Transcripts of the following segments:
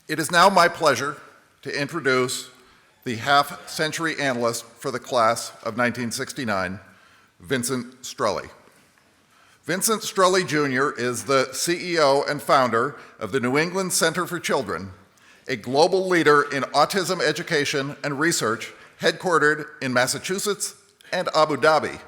It is now my pleasure to introduce the half-century analyst for the class of 1969, Vincent Strully. Vincent Strully Jr. is the CEO and founder of the New England Center for Children, a global leader in autism education and research headquartered in Massachusetts and Abu Dhabi.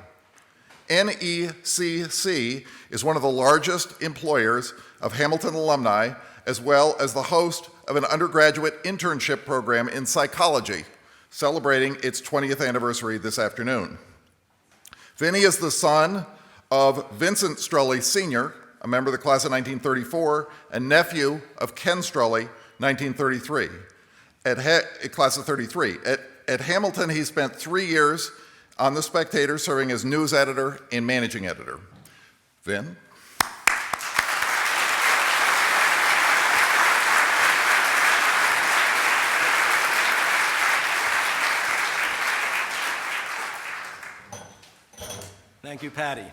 NECC is one of the largest employers of Hamilton alumni, as well as the host of an undergraduate internship program in psychology, celebrating its 20th anniversary this afternoon. Vinny is the son of Vincent Strully Sr., a member of the class of 1934, and nephew of Ken Strully, 1933, class of 33. At Hamilton, he spent 3 years on The Spectator, serving as news editor and managing editor. Vin? Thank you, Patty.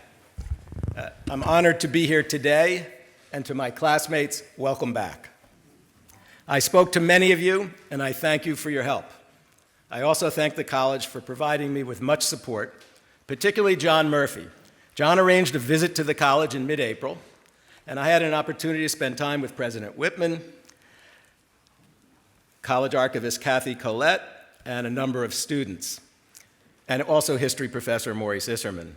I'm honored to be here today, and to my classmates, welcome back. I spoke to many of you, and I thank you for your help. I also thank the college for providing me with much support, particularly John Murphy. John arranged a visit to the college in mid-April, and I had an opportunity to spend time with President Whitman, college archivist Kathy Collette, and a number of students, and also history professor Maurice Isserman.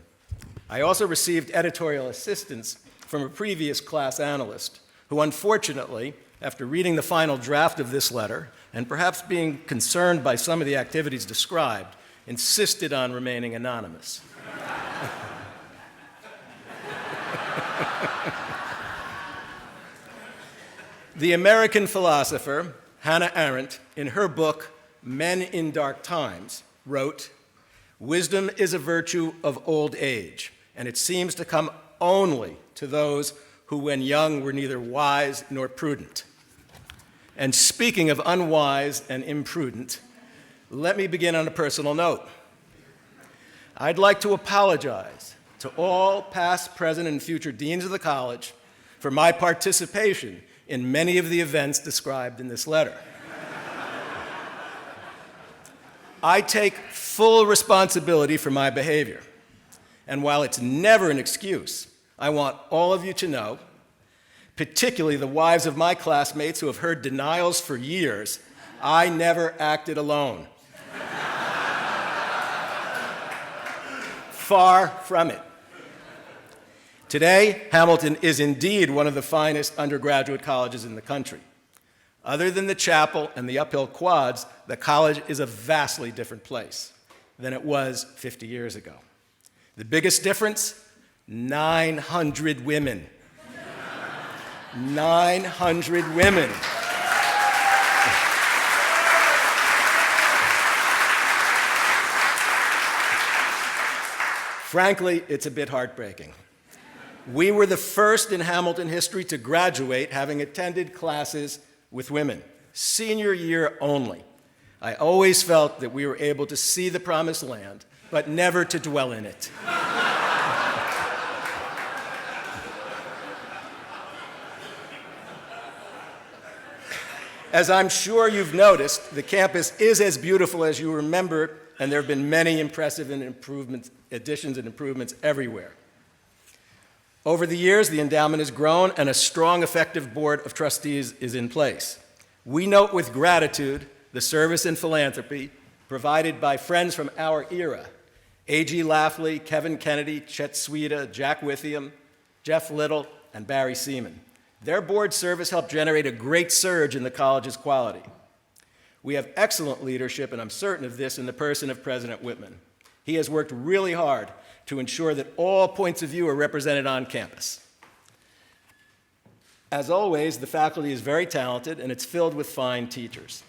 I also received editorial assistance from a previous class analyst who, unfortunately, after reading the final draft of this letter, and perhaps being concerned by some of the activities described, insisted on remaining anonymous. The American philosopher Hannah Arendt, in her book, Men in Dark Times, wrote, "Wisdom is a virtue of old age, and it seems to come only to those who when young were neither wise nor prudent." And speaking of unwise and imprudent, let me begin on a personal note. I'd like to apologize to all past, present, and future deans of the college for my participation in many of the events described in this letter. I take full responsibility for my behavior, and while it's never an excuse, I want all of you to know, particularly the wives of my classmates who have heard denials for years, I never acted alone. Far from it. Today, Hamilton is indeed one of the finest undergraduate colleges in the country. Other than the chapel and the uphill quads, the college is a vastly different place than it was 50 years ago. The biggest difference? 900 women. 900 women. Frankly, it's a bit heartbreaking. We were the first in Hamilton history to graduate having attended classes with women, senior year only. I always felt that we were able to see the promised land, but never to dwell in it. As I'm sure you've noticed, the campus is as beautiful as you remember, and there have been many impressive additions and improvements everywhere. Over the years, the endowment has grown, and a strong, effective board of trustees is in place. We note with gratitude the service and philanthropy provided by friends from our era: A.G. Lafley, Kevin Kennedy, Chet Sweda, Jack Withiam, Jeff Little, and Barry Seaman. Their board service helped generate a great surge in the college's quality. We have excellent leadership, and I'm certain of this, in the person of President Whitman. He has worked really hard to ensure that all points of view are represented on campus. As always, the faculty is very talented, and it's filled with fine teachers.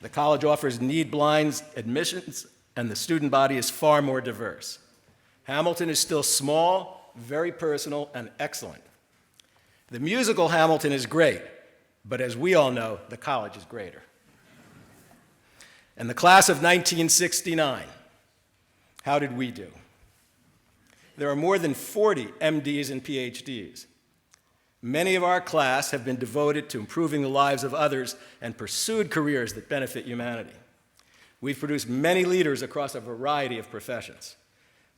The college offers need-blind admissions, and the student body is far more diverse. Hamilton is still small, very personal, and excellent. The musical Hamilton is great, but as we all know, the college is greater. And the class of 1969, how did we do? There are more than 40 MDs and PhDs. Many of our class have been devoted to improving the lives of others and pursued careers that benefit humanity. We've produced many leaders across a variety of professions.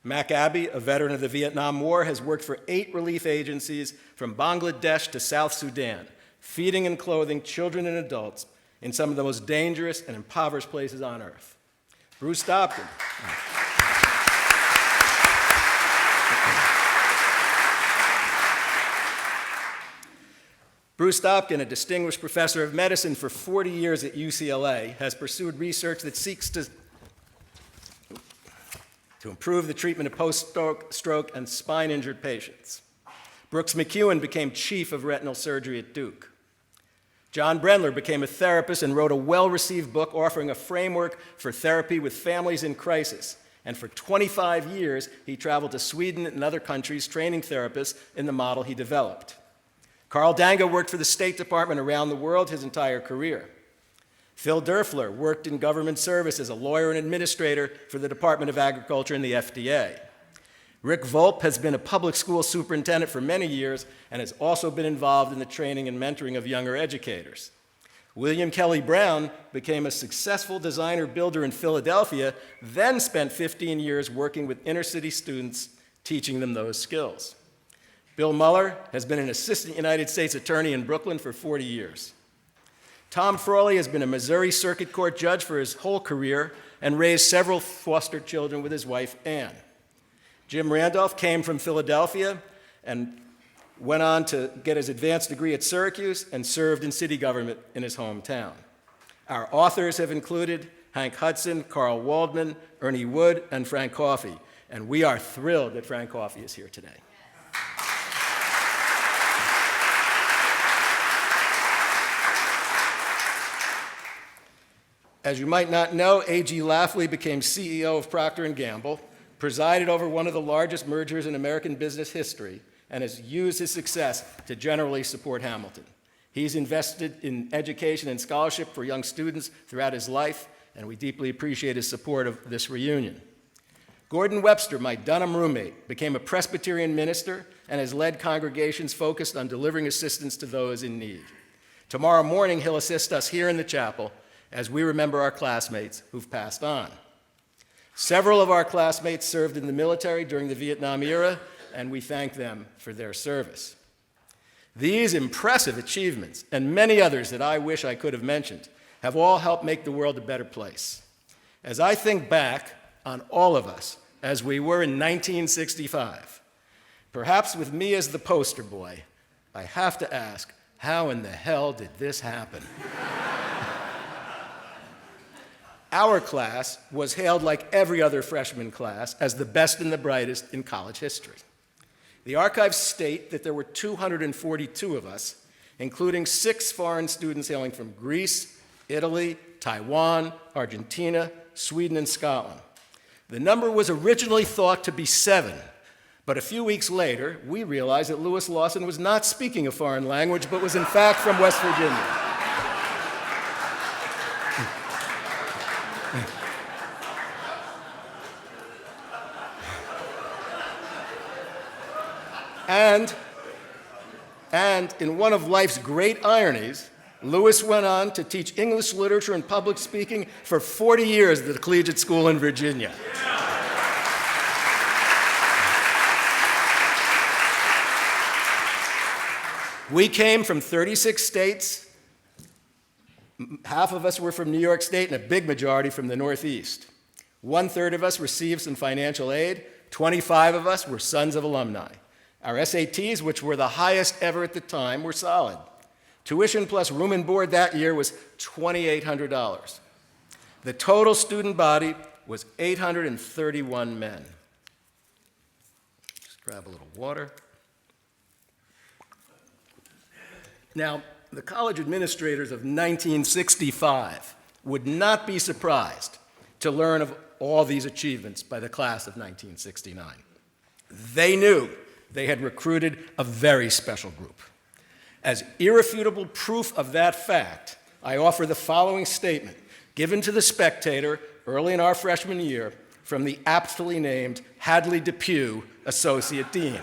Mac Abbey, a veteran of the Vietnam War, has worked for 8 relief agencies from Bangladesh to South Sudan, feeding and clothing children and adults in some of the most dangerous and impoverished places on earth. Bruce Stopkin. Bruce Stopkin, a distinguished professor of medicine for 40 years at UCLA, has pursued research that seeks to improve the treatment of post-stroke and spine-injured patients. Brooks McEwen became chief of retinal surgery at Duke. John Brendler became a therapist and wrote a well-received book offering a framework for therapy with families in crisis. And for 25 years, he traveled to Sweden and other countries training therapists in the model he developed. Carl Dango worked for the State Department around the world his entire career. Phil Derfler worked in government service as a lawyer and administrator for the Department of Agriculture and the FDA. Rick Volpe has been a public school superintendent for many years and has also been involved in the training and mentoring of younger educators. William Kelly Brown became a successful designer builder in Philadelphia, then spent 15 years working with inner city students, teaching them those skills. Bill Mueller has been an assistant United States attorney in Brooklyn for 40 years. Tom Frawley has been a Missouri Circuit Court judge for his whole career and raised several foster children with his wife, Ann. Jim Randolph came from Philadelphia and went on to get his advanced degree at Syracuse and served in city government in his hometown. Our authors have included Hank Hudson, Carl Waldman, Ernie Wood, and Frank Coffey, and we are thrilled that Frank Coffey is here today. As you might not know, A.G. Lafley became CEO of Procter & Gamble, presided over one of the largest mergers in American business history, and has used his success to generally support Hamilton. He's invested in education and scholarship for young students throughout his life, and we deeply appreciate his support of this reunion. Gordon Webster, my Dunham roommate, became a Presbyterian minister and has led congregations focused on delivering assistance to those in need. Tomorrow morning, he'll assist us here in the chapel as we remember our classmates who've passed on. Several of our classmates served in the military during the Vietnam era, and we thank them for their service. These impressive achievements, and many others that I wish I could have mentioned, have all helped make the world a better place. As I think back on all of us as we were in 1965, perhaps with me as the poster boy, I have to ask, how in the hell did this happen? Our class was hailed like every other freshman class as the best and the brightest in college history. The archives state that there were 242 of us, including 6 foreign students hailing from Greece, Italy, Taiwan, Argentina, Sweden, and Scotland. The number was originally thought to be 7, but a few weeks later, we realized that Lewis Lawson was not speaking a foreign language, but was in fact from West Virginia. And in one of life's great ironies, Lewis went on to teach English literature and public speaking for 40 years at the collegiate school in Virginia. We came from 36 states. Half of us were from New York State and a big majority from the Northeast. 1/3 of us received some financial aid. 25 of us were sons of alumni. Our SATs, which were the highest ever at the time, were solid. Tuition plus room and board that year was $2,800. The total student body was 831 men. Just grab a little water. Now, the college administrators of 1965 would not be surprised to learn of all these achievements by the class of 1969. They knew they had recruited a very special group. As irrefutable proof of that fact, I offer the following statement given to the Spectator early in our freshman year from the aptly named Hadley Depew Associate Dean.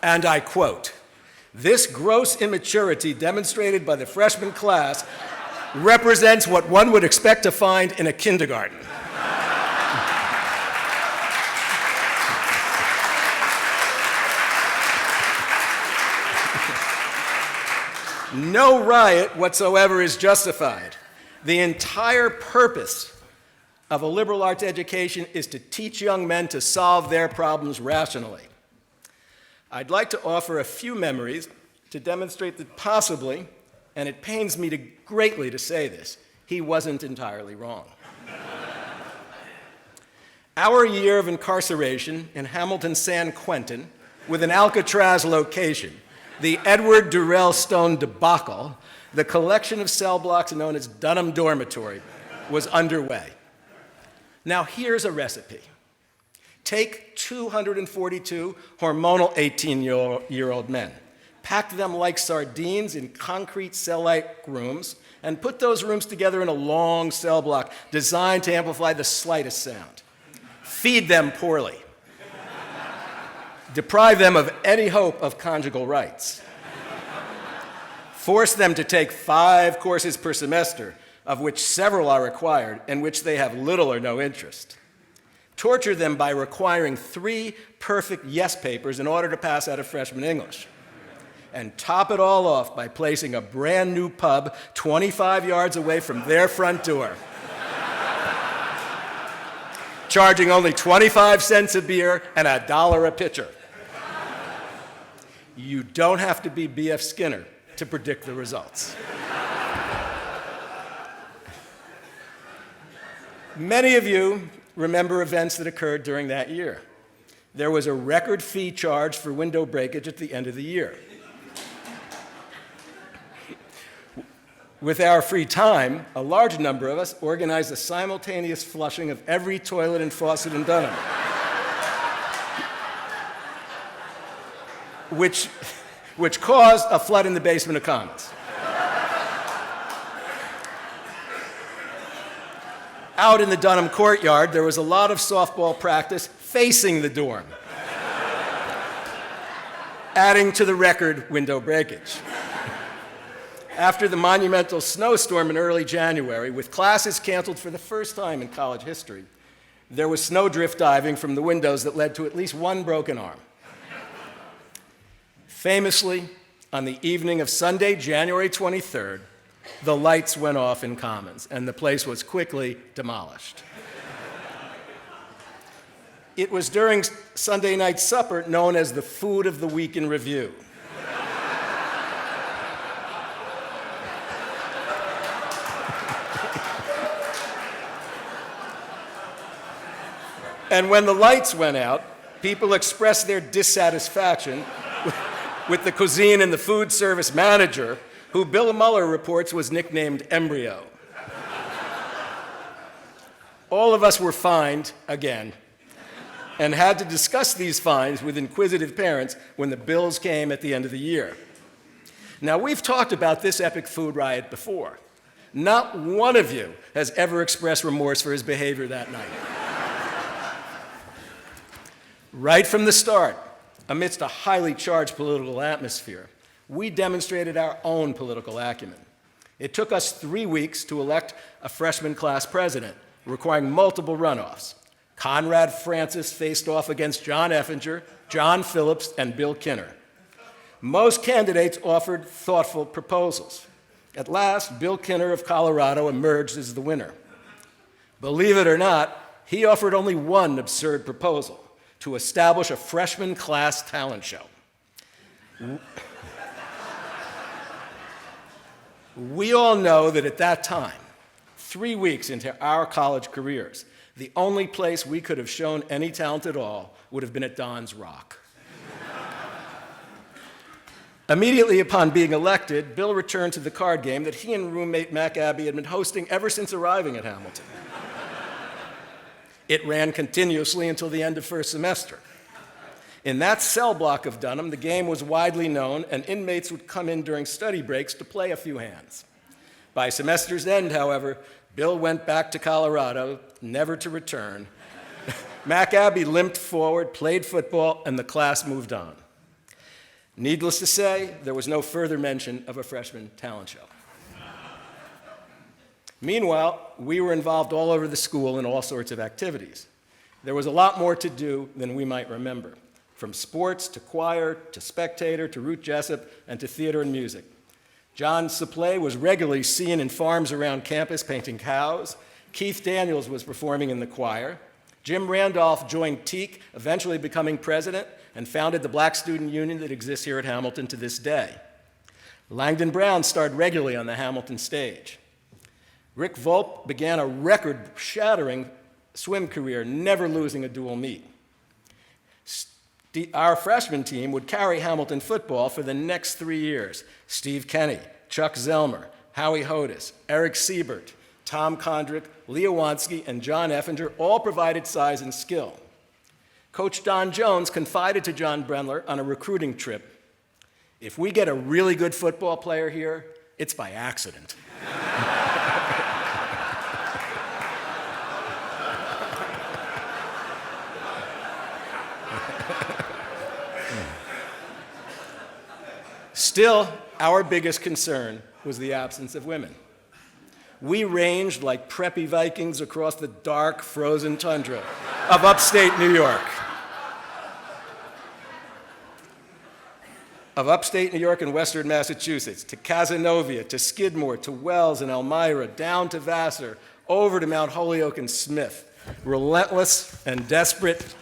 And I quote, "This gross immaturity demonstrated by the freshman class represents what one would expect to find in a kindergarten." No riot whatsoever is justified. The entire purpose of a liberal arts education is to teach young men to solve their problems rationally. I'd like to offer a few memories to demonstrate that possibly, and it pains me greatly to say this, he wasn't entirely wrong. Our year of incarceration in Hamilton, San Quentin, with an Alcatraz location, the Edward Durrell Stone debacle, the collection of cell blocks known as Dunham Dormitory, was underway. Now here's a recipe. Take 242 hormonal 18-year-old men, pack them like sardines in concrete cell-like rooms, and put those rooms together in a long cell block designed to amplify the slightest sound. Feed them poorly. Deprive them of any hope of conjugal rights. Force them to take 5 courses per semester, of which several are required, and which they have little or no interest. Torture them by requiring 3 perfect yes papers in order to pass out of freshman English. And top it all off by placing a brand new pub 25 yards away from their front door, charging only 25 cents a beer and $1 a pitcher. You don't have to be B.F. Skinner to predict the results. Many of you remember events that occurred during that year. There was a record fee charged for window breakage at the end of the year. With our free time, a large number of us organized a simultaneous flushing of every toilet and faucet in Dunham, which caused a flood in the basement of Commons. Out in the Dunham courtyard, there was a lot of softball practice facing the dorm, adding to the record window breakage. After the monumental snowstorm in early January, with classes canceled for the first time in college history, there was snowdrift diving from the windows that led to at least one broken arm. Famously, on the evening of Sunday, January 23rd, the lights went off in Commons, and the place was quickly demolished. It was during Sunday night supper known as the Food of the Week in Review. And when the lights went out, people expressed their dissatisfaction with the cuisine and the food service manager, who Bill Muller reports was nicknamed Embryo. All of us were fined again and had to discuss these fines with inquisitive parents when the bills came at the end of the year. Now, we've talked about this epic food riot before. Not one of you has ever expressed remorse for his behavior that night. Right from the start, amidst a highly charged political atmosphere, we demonstrated our own political acumen. It took us 3 weeks to elect a freshman class president, requiring multiple runoffs. Conrad Francis faced off against John Effinger, John Phillips, and Bill Kinner. Most candidates offered thoughtful proposals. At last, Bill Kinner of Colorado emerged as the winner. Believe it or not, he offered only one absurd proposal: to establish a freshman class talent show. We all know that at that time, 3 weeks into our college careers, the only place we could have shown any talent at all would have been at Don's Rock. Immediately upon being elected, Bill returned to the card game that he and roommate Mac Abbey had been hosting ever since arriving at Hamilton. It ran continuously until the end of first semester. In that cell block of Dunham, the game was widely known, and inmates would come in during study breaks to play a few hands. By semester's end, however, Bill went back to Colorado, never to return. Mac Abbey limped forward, played football, and the class moved on. Needless to say, there was no further mention of a freshman talent show. Meanwhile, we were involved all over the school in all sorts of activities. There was a lot more to do than we might remember, from sports to choir to spectator to Root Jessup and to theater and music. John Supplé was regularly seen in farms around campus painting cows. Keith Daniels was performing in the choir. Jim Randolph joined Teak, eventually becoming president, and founded the Black Student Union that exists here at Hamilton to this day. Langdon Brown starred regularly on the Hamilton stage. Rick Volpe began a record-shattering swim career, never losing a dual meet. Our freshman team would carry Hamilton football for the next 3 years. Steve Kenny, Chuck Zelmer, Howie Hodis, Eric Siebert, Tom Kondrick, Leo Wansky, and John Effinger all provided size and skill. Coach Don Jones confided to John Brendler on a recruiting trip, "If we get a really good football player here, it's by accident." Still, our biggest concern was the absence of women. We ranged like preppy Vikings across the dark, frozen tundra of upstate New York. And western Massachusetts, to Cazenovia, to Skidmore, to Wells and Elmira, down to Vassar, over to Mount Holyoke and Smith. Relentless and desperate,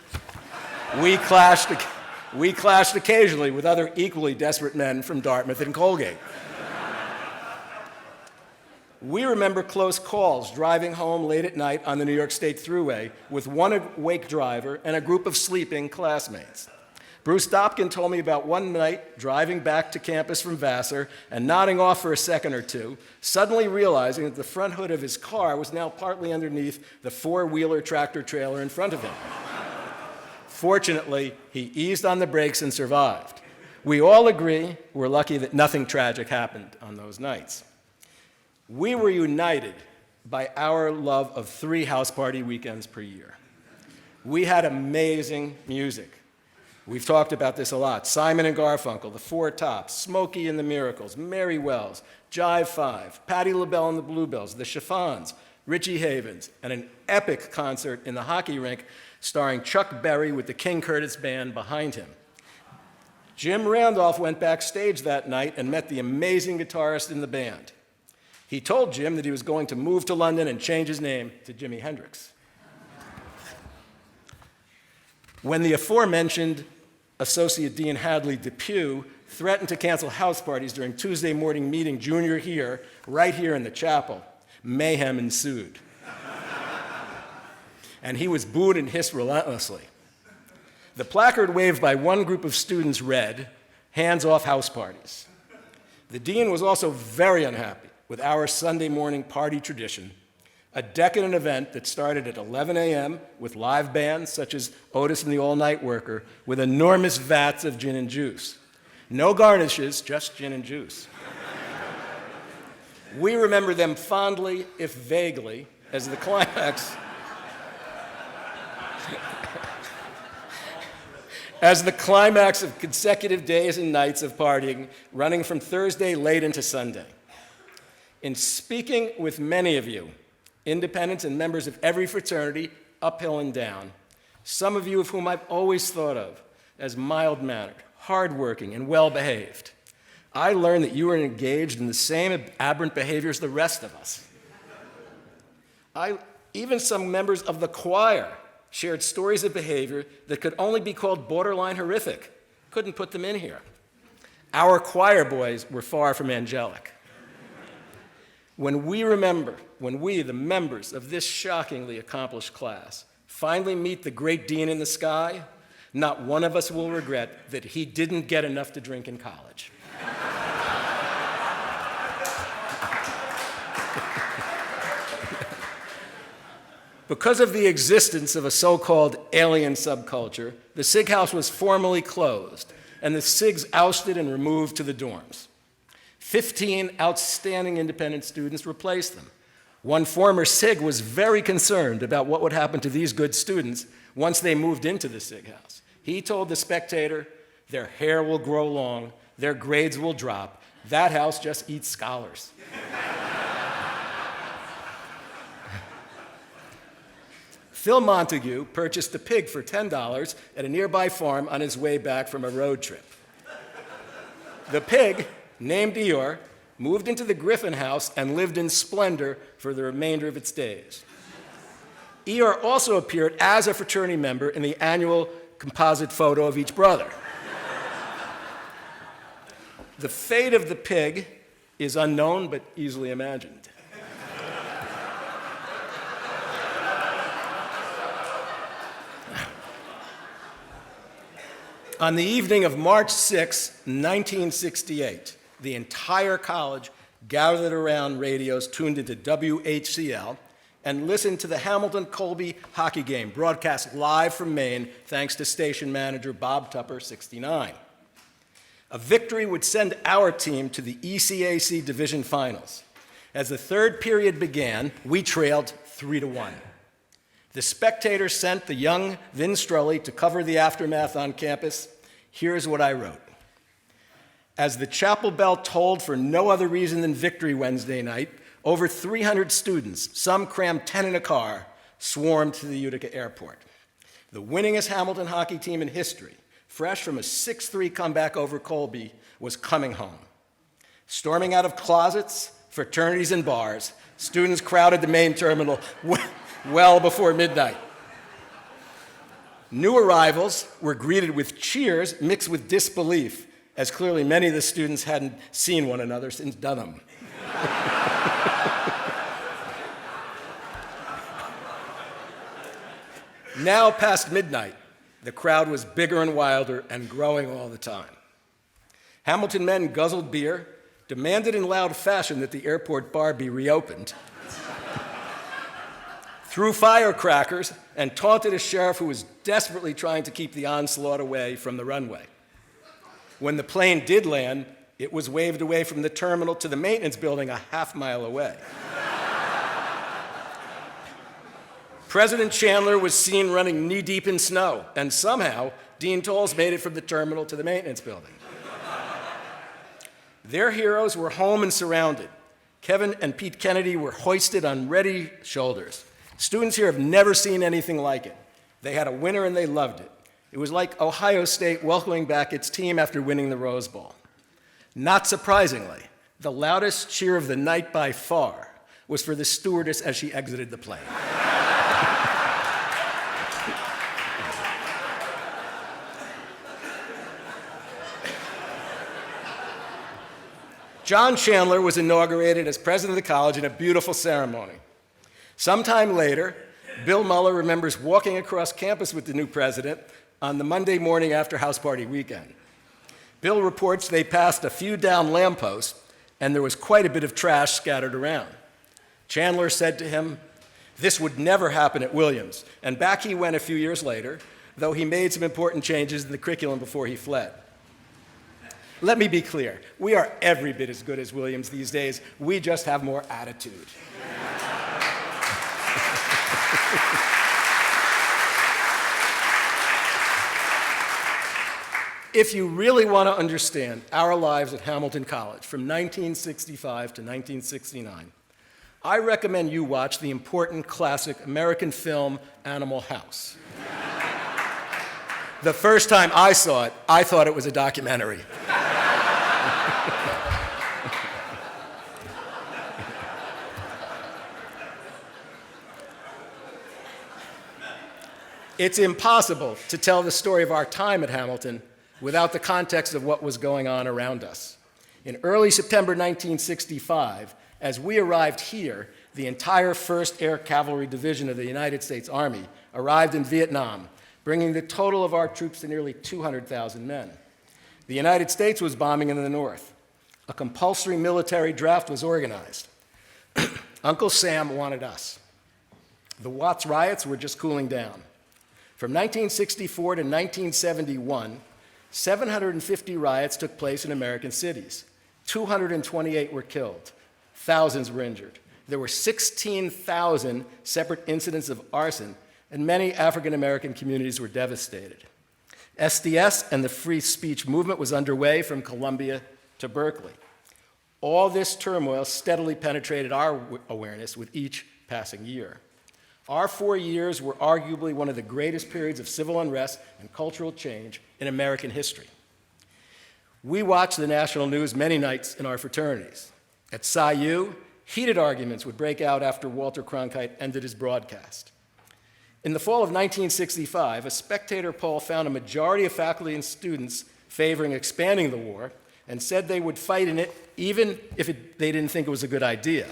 we clashed occasionally with other equally desperate men from Dartmouth and Colgate. We remember close calls driving home late at night on the New York State Thruway with one awake driver and a group of sleeping classmates. Bruce Dopkin told me about one night driving back to campus from Vassar and nodding off for a second or two, suddenly realizing that the front hood of his car was now partly underneath the four-wheeler tractor trailer in front of him. Fortunately, he eased on the brakes and survived. We all agree we're lucky that nothing tragic happened on those nights. We were united by our love of 3 house party weekends per year. We had amazing music. We've talked about this a lot. Simon and Garfunkel, the Four Tops, Smokey and the Miracles, Mary Wells, Jive 5, Patti LaBelle and the Bluebells, the Chiffons, Richie Havens, and an epic concert in the hockey rink starring Chuck Berry with the King Curtis Band behind him. Jim Randolph went backstage that night and met the amazing guitarist in the band. He told Jim that he was going to move to London and change his name to Jimi Hendrix. When the aforementioned Associate Dean Hadley Depew threatened to cancel house parties during Tuesday morning meeting junior year, right here in the chapel, mayhem ensued. And he was booed and hissed relentlessly. The placard waved by one group of students read, "Hands off house parties." The dean was also very unhappy with our Sunday morning party tradition, a decadent event that started at 11 a.m. with live bands such as Otis and the All-Night Worker with enormous vats of gin and juice. No garnishes, just gin and juice. We remember them fondly, if vaguely, as the climax of consecutive days and nights of partying, running from Thursday late into Sunday. In speaking with many of you, independents and members of every fraternity, uphill and down, some of you of whom I've always thought of as mild-mannered, hardworking, and well-behaved, I learned that you are engaged in the same aberrant behavior as the rest of us. Even some members of the choir shared stories of behavior that could only be called borderline horrific. Couldn't put them in here. Our choir boys were far from angelic. When we, the members of this shockingly accomplished class, finally meet the great dean in the sky, not one of us will regret that he didn't get enough to drink in college. Because of the existence of a so-called alien subculture, the SIG House was formally closed, and the SIGs ousted and removed to the dorms. 15 outstanding independent students replaced them. One former SIG was very concerned about what would happen to these good students once they moved into the SIG House. He told The Spectator, Their hair will grow long. Their grades will drop. That house just eats scholars. Phil Montague purchased a pig for $10 at a nearby farm on his way back from a road trip. The pig, named Eeyore, moved into the Griffin house and lived in splendor for the remainder of its days. Eeyore also appeared as a fraternity member in the annual composite photo of each brother. The fate of the pig is unknown but easily imagined. On the evening of March 6, 1968, the entire college gathered around radios tuned into WHCL and listened to the Hamilton-Colby hockey game broadcast live from Maine thanks to station manager Bob Tupper, 69. A victory would send our team to the ECAC Division Finals. As the third period began, we trailed 3-1. The Spectator sent the young Vincent Strully to cover the aftermath on campus. Here's what I wrote. As the chapel bell tolled for no other reason than victory Wednesday night, over 300 students, some crammed 10 in a car, swarmed to the Utica airport. The winningest Hamilton hockey team in history, fresh from a 6-3 comeback over Colby, was coming home. Storming out of closets, fraternities, and bars, students crowded the main terminal well before midnight. New arrivals were greeted with cheers mixed with disbelief, as clearly many of the students hadn't seen one another since Dunham. Now past midnight, the crowd was bigger and wilder and growing all the time. Hamilton men guzzled beer, demanded in loud fashion that the airport bar be reopened, threw firecrackers, and taunted a sheriff who was desperately trying to keep the onslaught away from the runway. When the plane did land, it was waved away from the terminal to the maintenance building a half-mile away. President Chandler was seen running knee-deep in snow, and somehow Dean Tolles made it from the terminal to the maintenance building. Their heroes were home and surrounded. Kevin and Pete Kennedy were hoisted on ready shoulders. Students here have never seen anything like it. They had a winner and they loved it. It was like Ohio State welcoming back its team after winning the Rose Bowl. Not surprisingly, the loudest cheer of the night by far was for the stewardess as she exited the plane. John Chandler was inaugurated as president of the college in a beautiful ceremony. Sometime later, Bill Muller remembers walking across campus with the new president on the Monday morning after house party weekend. Bill reports they passed a few down lampposts and there was quite a bit of trash scattered around. Chandler said to him, "This would never happen at Williams," and back he went a few years later, though he made some important changes in the curriculum before he fled. Let me be clear, we are every bit as good as Williams these days, we just have more attitude. If you really want to understand our lives at Hamilton College from 1965 to 1969, I recommend you watch the important classic American film Animal House. The first time I saw it, I thought it was a documentary. It's impossible to tell the story of our time at Hamilton without the context of what was going on around us. In early September 1965, as we arrived here, the entire 1st Air Cavalry Division of the United States Army arrived in Vietnam, bringing the total of our troops to nearly 200,000 men. The United States was bombing in the north. A compulsory military draft was organized. Uncle Sam wanted us. The Watts riots were just cooling down. From 1964 to 1971, 750 riots took place in American cities. 228 were killed. Thousands were injured. There were 16,000 separate incidents of arson, and many African American communities were devastated. SDS and the free speech movement was underway from Columbia to Berkeley. All this turmoil steadily penetrated our awareness with each passing year. Our 4 years were arguably one of the greatest periods of civil unrest and cultural change in American history. We watched the national news many nights in our fraternities. At Psi U, heated arguments would break out after Walter Cronkite ended his broadcast. In the fall of 1965, a Spectator poll found a majority of faculty and students favoring expanding the war and said they would fight in it even if they didn't think it was a good idea.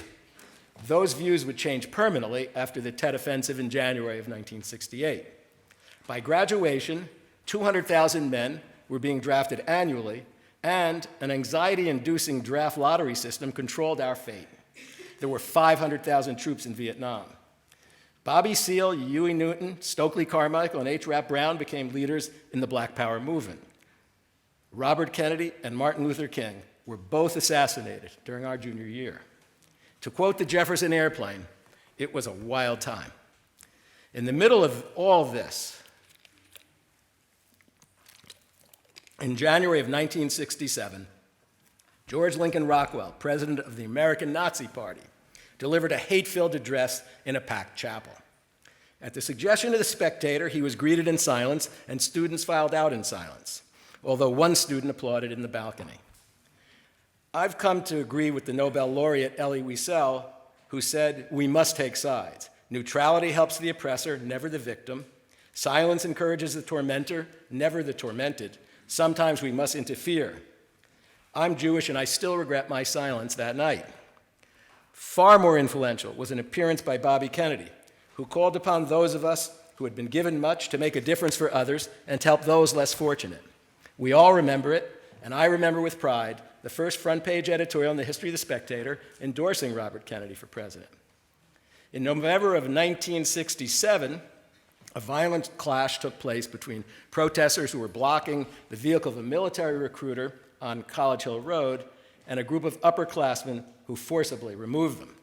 Those views would change permanently after the Tet Offensive in January of 1968. By graduation, 200,000 men were being drafted annually, and an anxiety-inducing draft lottery system controlled our fate. There were 500,000 troops in Vietnam. Bobby Seale, Huey Newton, Stokely Carmichael, and H. Rap Brown became leaders in the Black Power movement. Robert Kennedy and Martin Luther King were both assassinated during our junior year. To quote the Jefferson Airplane, it was a wild time. In the middle of all this, in January of 1967, George Lincoln Rockwell, president of the American Nazi Party, delivered a hate-filled address in a packed chapel. At the suggestion of the Spectator, he was greeted in silence, and students filed out in silence, although one student applauded in the balcony. I've come to agree with the Nobel laureate Elie Wiesel, who said, "We must take sides. Neutrality helps the oppressor, never the victim. Silence encourages the tormentor, never the tormented. Sometimes we must interfere." I'm Jewish, and I still regret my silence that night. Far more influential was an appearance by Bobby Kennedy, who called upon those of us who had been given much to make a difference for others and to help those less fortunate. We all remember it, and I remember with pride the first front-page editorial in the history of the Spectator endorsing Robert Kennedy for president. In November of 1967, a violent clash took place between protesters who were blocking the vehicle of a military recruiter on College Hill Road and a group of upperclassmen who forcibly removed them.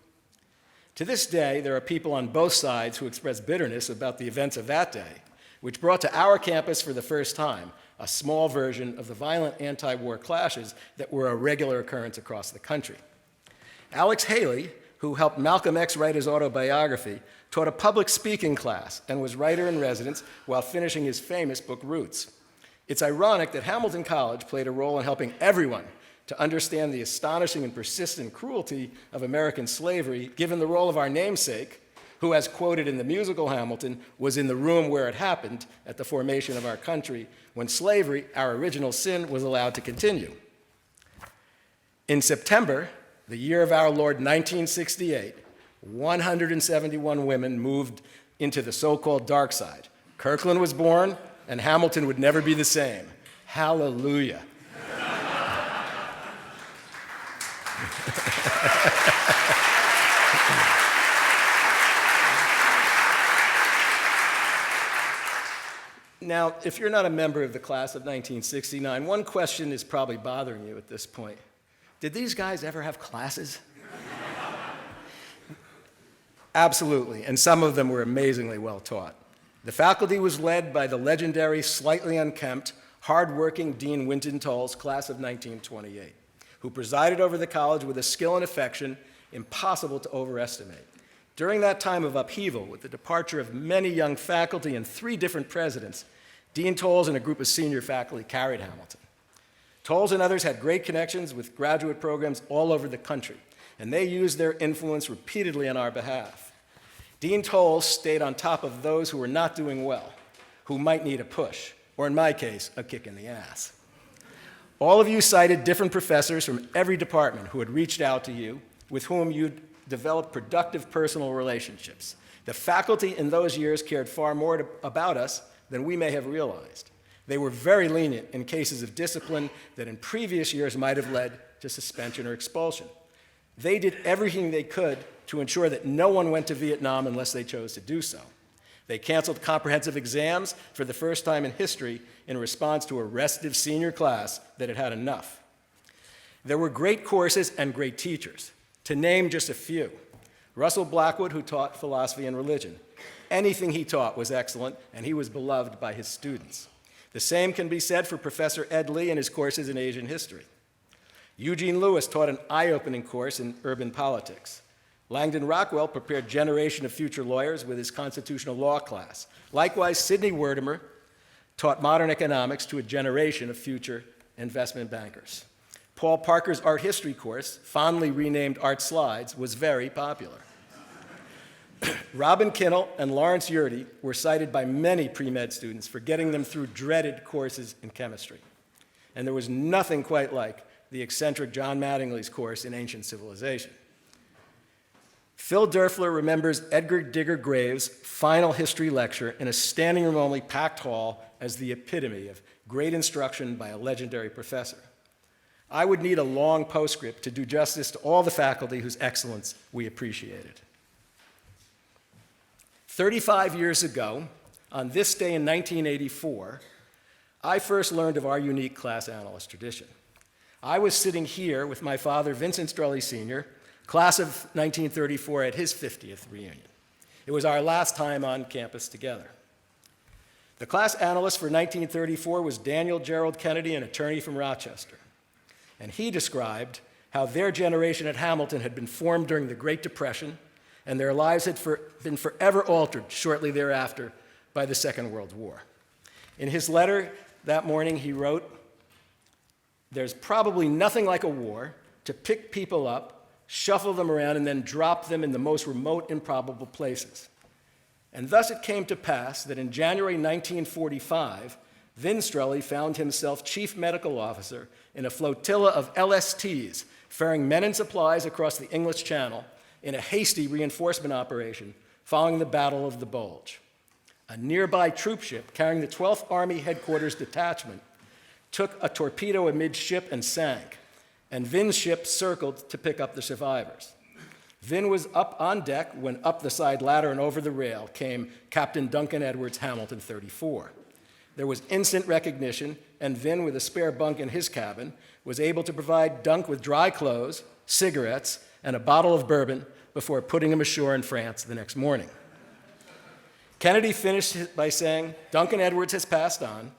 To this day, there are people on both sides who express bitterness about the events of that day, which brought to our campus for the first time a small version of the violent anti-war clashes that were a regular occurrence across the country. Alex Haley, who helped Malcolm X write his autobiography, taught a public speaking class and was writer in residence while finishing his famous book, Roots. It's ironic that Hamilton College played a role in helping everyone to understand the astonishing and persistent cruelty of American slavery, given the role of our namesake, who, as quoted in the musical Hamilton, was in the room where it happened at the formation of our country, when slavery, our original sin, was allowed to continue. In September, the year of our Lord 1968, 171 women moved into the so-called dark side. Kirkland was born, and Hamilton would never be the same. Hallelujah. Now, if you're not a member of the class of 1969, one question is probably bothering you at this point. Did these guys ever have classes? Absolutely, and some of them were amazingly well taught. The faculty was led by the legendary, slightly unkempt, hard-working Dean Winton Tolles, class of 1928, who presided over the college with a skill and affection impossible to overestimate. During that time of upheaval, with the departure of many young faculty and 3 different presidents, Dean Tolles and a group of senior faculty carried Hamilton. Tolles and others had great connections with graduate programs all over the country, and they used their influence repeatedly on our behalf. Dean Tolles stayed on top of those who were not doing well, who might need a push, or in my case, a kick in the ass. All of you cited different professors from every department who had reached out to you, with whom you'd developed productive personal relationships. The faculty in those years cared far more about us than we may have realized. They were very lenient in cases of discipline that in previous years might have led to suspension or expulsion. They did everything they could to ensure that no one went to Vietnam unless they chose to do so. They canceled comprehensive exams for the first time in history in response to a restive senior class that had had enough. There were great courses and great teachers. To name just a few, Russell Blackwood, who taught philosophy and religion. Anything he taught was excellent, and he was beloved by his students. The same can be said for Professor Ed Lee and his courses in Asian history. Eugene Lewis taught an eye-opening course in urban politics. Langdon Rockwell prepared generation of future lawyers with his constitutional law class. Likewise, Sidney Werdimer taught modern economics to a generation of future investment bankers. Paul Parker's art history course, fondly renamed Art Slides, was very popular. Robin Kinnell and Lawrence Yurdy were cited by many pre-med students for getting them through dreaded courses in chemistry. And there was nothing quite like the eccentric John Mattingly's course in ancient civilization. Phil Derfler remembers Edgar Digger Graves' final history lecture in a standing room only packed hall as the epitome of great instruction by a legendary professor. I would need a long postscript to do justice to all the faculty whose excellence we appreciated. 35 years ago, on this day in 1984, I first learned of our unique class analyst tradition. I was sitting here with my father, Vincent Strully Sr., class of 1934 at his 50th reunion. It was our last time on campus together. The class analyst for 1934 was Daniel Gerald Kennedy, an attorney from Rochester. And he described how their generation at Hamilton had been formed during the Great Depression, and their lives had been forever altered shortly thereafter by the Second World War. In his letter that morning, he wrote, "There's probably nothing like a war to pick people up, shuffle them around, and then drop them in the most remote, improbable places." And thus it came to pass that in January 1945, Vin Strully found himself chief medical officer in a flotilla of LSTs ferrying men and supplies across the English Channel in a hasty reinforcement operation following the Battle of the Bulge. A nearby troop ship carrying the 12th Army Headquarters Detachment took a torpedo amidship and sank, and Vin's ship circled to pick up the survivors. Vin was up on deck when up the side ladder and over the rail came Captain Duncan Edwards, Hamilton 34. There was instant recognition, and Vin, with a spare bunk in his cabin, was able to provide Dunk with dry clothes, cigarettes, and a bottle of bourbon before putting him ashore in France the next morning. Kennedy finished by saying, "Duncan Edwards has passed on,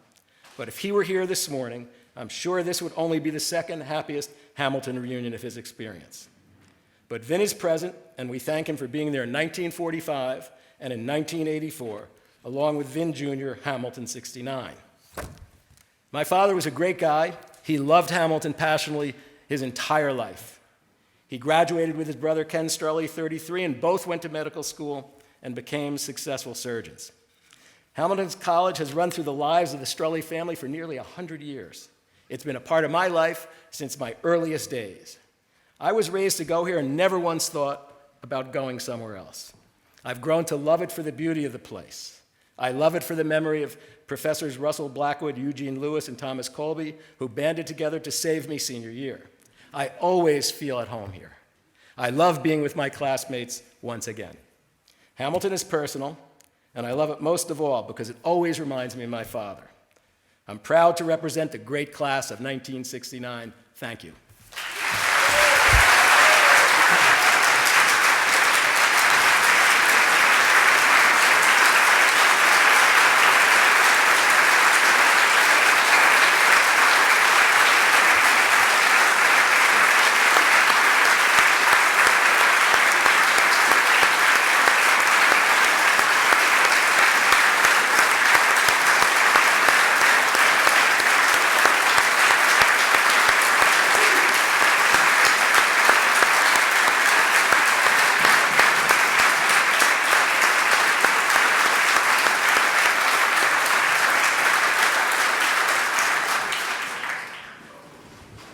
but if he were here this morning, I'm sure this would only be the second happiest Hamilton reunion of his experience." But Vin is present, and we thank him for being there in 1945 and in 1984, along with Vin Jr., Hamilton 69. My father was a great guy. He loved Hamilton passionately his entire life. He graduated with his brother Ken Strully, 33, and both went to medical school and became successful surgeons. Hamilton's College has run through the lives of the Strully family for nearly 100 years. It's been a part of my life since my earliest days. I was raised to go here and never once thought about going somewhere else. I've grown to love it for the beauty of the place. I love it for the memory of Professors Russell Blackwood, Eugene Lewis, and Thomas Colby, who banded together to save me senior year. I always feel at home here. I love being with my classmates once again. Hamilton is personal, and I love it most of all because it always reminds me of my father. I'm proud to represent the great class of 1969. Thank you.